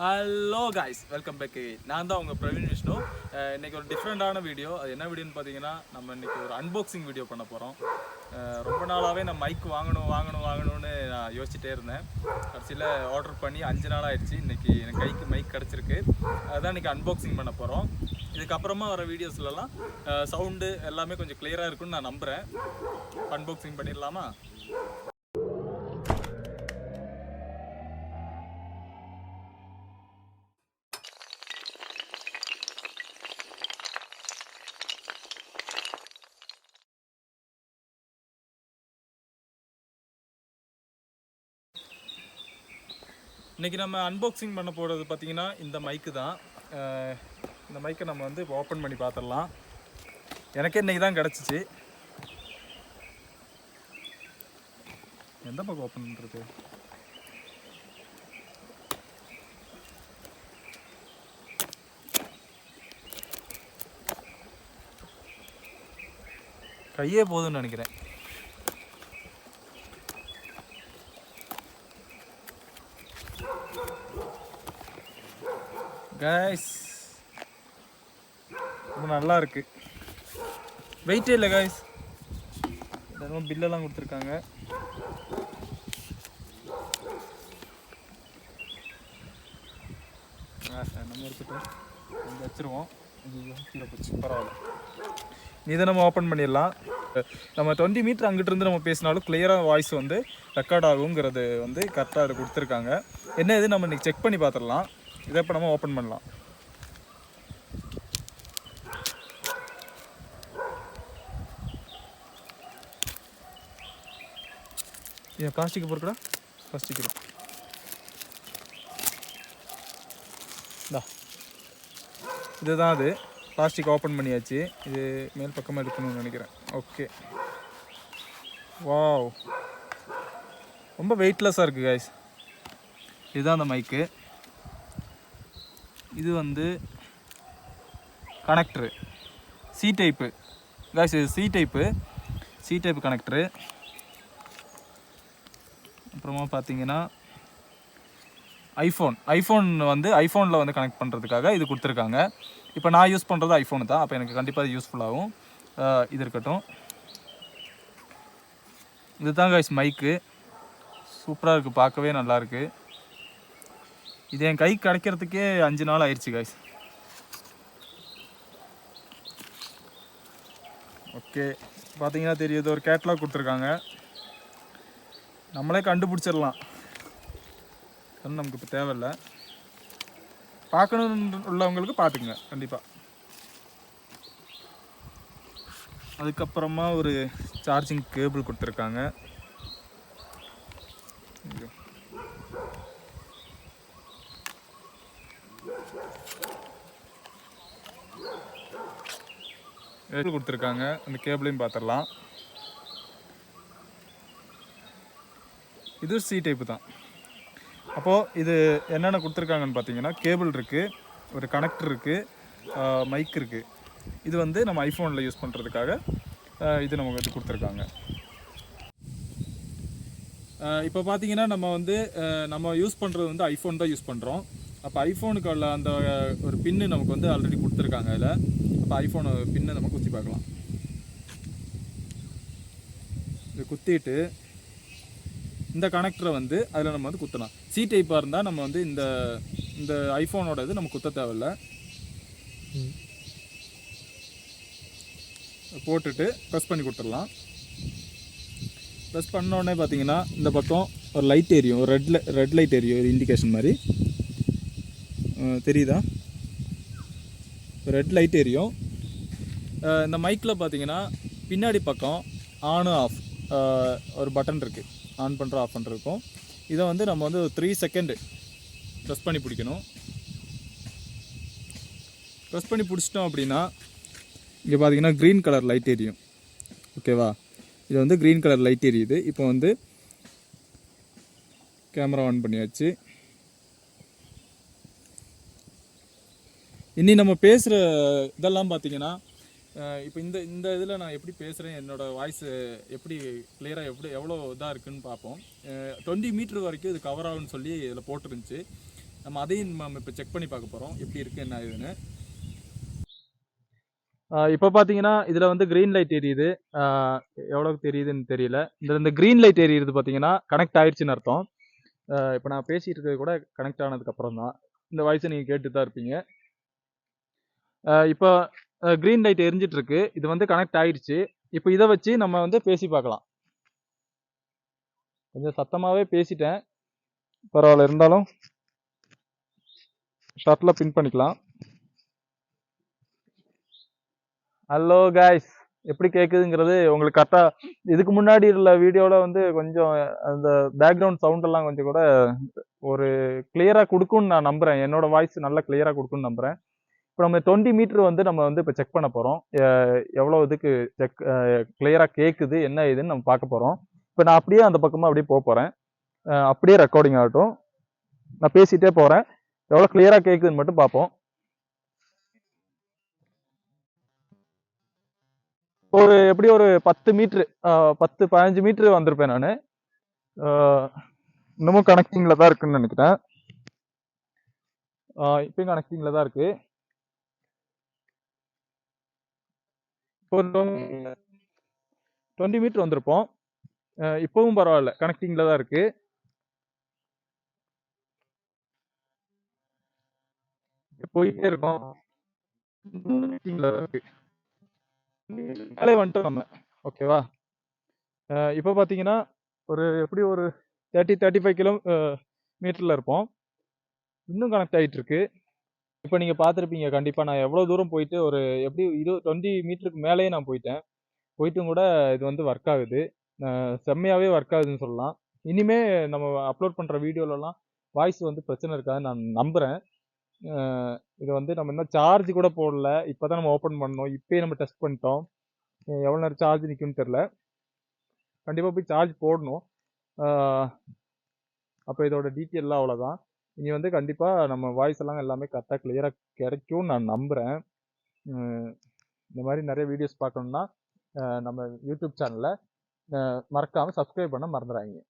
Hello guys, welcome back. நான் தான் உங்கள் Praveenvishnu. இன்றைக்கி ஒரு டிஃப்ரெண்ட்டான வீடியோ. அது என்ன வீடியோன்னு பார்த்தீங்கன்னா, நம்ம இன்றைக்கி ஒரு அன்பாக்சிங் வீடியோ பண்ண போகிறோம். ரொம்ப நாளாகவே நான் மைக் வாங்கணும்னு நான் யோசிச்சுட்டே இருந்தேன். கடைசியில் ஆர்டர் பண்ணி 5 நாள் ஆயிடுச்சு. இன்றைக்கி எனக்கு கைக்கு மைக் கிடச்சிருக்கு. அதுதான் இன்றைக்கி அன்பாக்சிங் பண்ண போகிறோம். இதுக்கப்புறமா வர வீடியோஸ்லலாம் சவுண்டு எல்லாமே கொஞ்சம் கிளியராக இருக்குன்னு நான் நம்புகிறேன். அன்பாக்சிங் பண்ணிடலாமா? இன்றைக்கி நம்ம அன்பாக்சிங் பண்ண போகிறது பார்த்திங்கன்னா இந்த மைக்கு தான். இந்த மைக்கை நம்ம வந்து ஓப்பன் பண்ணி பார்த்துடலாம். எனக்கே இன்றைக்கி தான் கிடச்சிச்சு. எந்த பக்கம் ஓப்பன் பண்ணுறது? கையே போதும்னு நினைக்கிறேன். கைஸ், ரொம்ப நல்லா இருக்கு. வெயிட்டே இல்லை கைஸ். இதெல்லாம் பில்லெல்லாம் கொடுத்துருக்காங்க. நம்ம இருக்கட்டும், இங்கே வச்சுருவோம். கீழே போச்சு, பரவாயில்ல. இதை நம்ம ஓப்பன் பண்ணிடலாம். நம்ம 20 மீட்டர் அங்கிட்டிருந்து நம்ம பேசினாலும் கிளியராக வாய்ஸ் வந்து ரெக்கார்ட் ஆகுங்கிறது வந்து கரெக்டாக அது கொடுத்துருக்காங்க. என்ன இது நம்ம இன்றைக்கி செக் பண்ணி பார்த்துடலாம். இதை இப்போ நம்ம ஓப்பன் பண்ணலாம். ஏன் பிளாஸ்டிக் பொருட்களா? பிளாஸ்டிக் இதுதான். அது பிளாஸ்டிக் ஓப்பன் பண்ணியாச்சு. இது மேல் பக்கமாக எடுக்கணும்னு நினைக்கிறேன். ஓகே, வாவ், ரொம்ப வெயிட்லெஸ்ஸாக இருக்குது கைஸ். இதுதான் அந்த மைக்கு. இது வந்து கனெக்டரு, சி டைப்பு கைஸ். இது சி டைப்பு கனெக்டரு. அப்புறமா பார்த்தீங்கன்னா ஐஃபோனில் வந்து கனெக்ட் பண்ணுறதுக்காக இது கொடுத்துருக்காங்க. இப்போ நான் யூஸ் பண்ணுறது ஐஃபோனு தான். அப்போ எனக்கு கண்டிப்பாக இது யூஸ்ஃபுல்லாகும். இது இருக்கட்டும். இதுதான் கைஸ் மைக்கு. சூப்பராக இருக்குது, பார்க்கவே நல்லாயிருக்கு. இது என் கைக்கு கிடைக்கிறதுக்கே 5 நாள் ஆயிடுச்சு கைஸ். ஓகே, பார்த்தீங்கன்னா தெரியுது, ஒரு கேட்லாக் கொடுத்துருக்காங்க. நம்மளே கண்டுபிடிச்சிடலாம். அது நமக்கு இப்போ தேவையில்லை. பார்க்கணுன்னு உள்ளவங்களுக்கு பார்த்துக்குங்க கண்டிப்பாக. அதுக்கப்புறமா ஒரு சார்ஜிங் கேபிள் கொடுத்துருக்காங்க. கொடுத்துருக்காங்க. அந்த கேபிளையும் பார்த்துடலாம். இது சி டைப்பு தான். அப்போது இது என்னென்ன கொடுத்துருக்காங்கன்னு பார்த்தீங்கன்னா, கேபிள் இருக்குது, ஒரு கனெக்டர் இருக்குது, மைக் இருக்குது. இது வந்து நம்ம ஐஃபோனில் யூஸ் பண்ணுறதுக்காக இது நமக்கு வந்து கொடுத்துருக்காங்க. இப்போ பார்த்தீங்கன்னா நம்ம யூஸ் பண்ணுறது வந்து ஐஃபோன் தான் யூஸ் பண்ணுறோம். அப்போ ஐஃபோனுக்கு உள்ள அந்த ஒரு பின்னு நமக்கு வந்து ஆல்ரெடி கொடுத்துருக்காங்க அதில். அப்போ ஐஃபோனு பின்னை நம்ம குத்தி பார்க்கலாம். இது குத்திட்டு இந்த கனெக்டரை வந்து அதில் நம்ம வந்து குத்தலாம். சி டைப்பாக இருந்தால் நம்ம வந்து இந்த ஐஃபோனோட இது நம்ம குத்த தேவையில்லை. போட்டுட்டு ப்ரெஸ் பண்ணி கொடுத்துடலாம். ப்ரெஸ் பண்ணோடனே பார்த்தீங்கன்னா இந்த பக்கம் ஒரு லைட் எரியும், ஒரு ரெட் லைட் எரியும், ஒரு இண்டிகேஷன் மாதிரி தெரியுதா? ரெட் லைட் எரியும். இந்த மைக்கில் பார்த்தீங்கன்னா பின்னாடி பக்கம் ஆன் ஆஃப் ஒரு பட்டன் இருக்குது. ஆன் பண்ணுற ஆஃப் பண்ணுறதுக்கும் இதை வந்து நம்ம வந்து 3 செகண்டு ப்ரெஸ் பண்ணி பிடிக்கணும். ப்ரெஸ் பண்ணி பிடிச்சிட்டோம் அப்படின்னா இங்கே பார்த்தீங்கன்னா க்ரீன் கலர் லைட் எரியும். ஓகேவா? இது வந்து க்ரீன் கலர் லைட் எரியுது. இப்போ வந்து கேமரா ஆன் பண்ணியாச்சு. இனி நம்ம பேசுகிற இதெல்லாம் பார்த்தீங்கன்னா இப்போ இந்த இதில் நான் எப்படி பேசுகிறேன், என்னோடய வாய்ஸு எப்படி கிளியராக எவ்வளோ இதாக இருக்குதுன்னு பார்ப்போம். 20 மீட்டர் வரைக்கும் இது கவர் ஆகுன்னு சொல்லி இதில் போட்டுருந்துச்சு. நம்ம அதையும் நம்ம இப்போ செக் பண்ணி பார்க்க போகிறோம் எப்படி இருக்குது என்ன ஆகுதுன்னு. இப்போ பார்த்தீங்கன்னா இதில் வந்து க்ரீன் லைட் எரியுது. எவ்வளோக்கு தெரியுதுன்னு தெரியல. இந்த க்ரீன் லைட் எரியுது பார்த்தீங்கன்னா கனெக்ட் ஆயிடுச்சுன்னு அர்த்தம். இப்போ நான் பேசிகிட்டு இருக்கிறது கூட கனெக்ட் ஆனதுக்கப்புறம் தான் இந்த வாய்ஸை நீங்கள் கேட்டு தான் இருப்பீங்க. இப்போ க்ரீன் லைட் எரிஞ்சிட்டு இருக்கு. இது வந்து கனெக்ட் ஆயிடுச்சு. இப்போ இதை வச்சு நம்ம வந்து பேசி பார்க்கலாம். கொஞ்சம் சத்தமாகவே பேசிட்டேன், பரவாயில்ல. இருந்தாலும் ஷார்ட்டில் பின் பண்ணிக்கலாம். ஹலோ காய்ஸ், எப்படி கேட்குதுங்கிறது உங்களுக்கு கரெக்டாக இதுக்கு முன்னாடி உள்ள வீடியோவில் வந்து கொஞ்சம் அந்த பேக்ரவுண்ட் சவுண்டெல்லாம் கொஞ்சம் கூட ஒரு கிளியராக கொடுக்குன்னு நான் நம்புகிறேன். என்னோட வாய்ஸ் நல்லா கிளியராக கொடுக்குன்னு நம்புகிறேன். இப்போ நம்ம 20 மீட்டர் வந்து நம்ம வந்து இப்போ செக் பண்ண போகிறோம். எவ்வளோ இதுக்கு செக் கிளியராக கேட்குது என்ன இதுன்னு நம்ம பார்க்க போகிறோம். இப்போ நான் அப்படியே அந்த பக்கமாக அப்படியே போக போகிறேன். அப்படியே ரெக்கார்டிங் ஆகட்டும். நான் பேசிகிட்டே போகிறேன். எவ்வளோ கிளியராக கேட்குதுன்னு மட்டும் பார்ப்போம். எப்படி ஒரு 10 மீட்ரு 10-15 மீட்ரு வந்திருப்பேன் நான். இன்னமும் கனெக்டிங்கில் தான் இருக்குன்னு நினைக்கிறேன். இப்பயும் கனெக்டிங்கில் தான் இருக்கு. ஒரு 20 மீட்டர் வந்திருப்போம். இப்பவும் பரவாயில்ல, கனெக்டிங்கில் தான் இருக்கு. போயிட்டே இருக்கோம். வேலை வந்துட்டோம் நம்ம. ஓகேவா? இப்போ பார்த்தீங்கன்னா எப்படி ஒரு 30-35 மீட்டரில் இருப்போம். இன்னும் கனெக்ட் ஆகிட்டு இருக்கு. இப்போ நீங்கள் பார்த்துருப்பீங்க கண்டிப்பாக. நான் எவ்வளோ தூரம் போயிட்டு ஒரு எப்படி 20 மீட்டருக்கு மேலேயே நான் போயிட்டும் கூட இது வந்து ஒர்க் ஆகுது. செம்மையாகவே ஒர்க் ஆகுதுன்னு சொல்லலாம். இனிமே நம்ம அப்லோட் பண்ணுற வீடியோலலாம் வாய்ஸ் வந்து பிரச்சனை இருக்காதுன்னு நான் நம்புகிறேன். இது வந்து நம்ம இன்னும் சார்ஜ் கூட போடல. இப்போ தான் நம்ம ஓப்பன் பண்ணோம். இப்போயே நம்ம டெஸ்ட் பண்ணிட்டோம். எவ்வளோ நேரம் சார்ஜ் நிற்கும்னு தெரில. கண்டிப்பாக போய் சார்ஜ் போடணும். அப்போ இதோட டீட்டெயிலாம் அவ்வளோதான். இனி வந்து கண்டிப்பாக நம்ம வாய்ஸ் எல்லாம் எல்லாமே கரெக்டாக கிளியராக கிடைக்கும்னு நான் நம்புகிறேன். இந்த மாதிரி நிறைய வீடியோஸ் பார்க்கணுன்னா நம்ம யூடியூப் சேனலை மறக்காமல் சப்ஸ்கிரைப் பண்ண மறந்துடாதீங்க.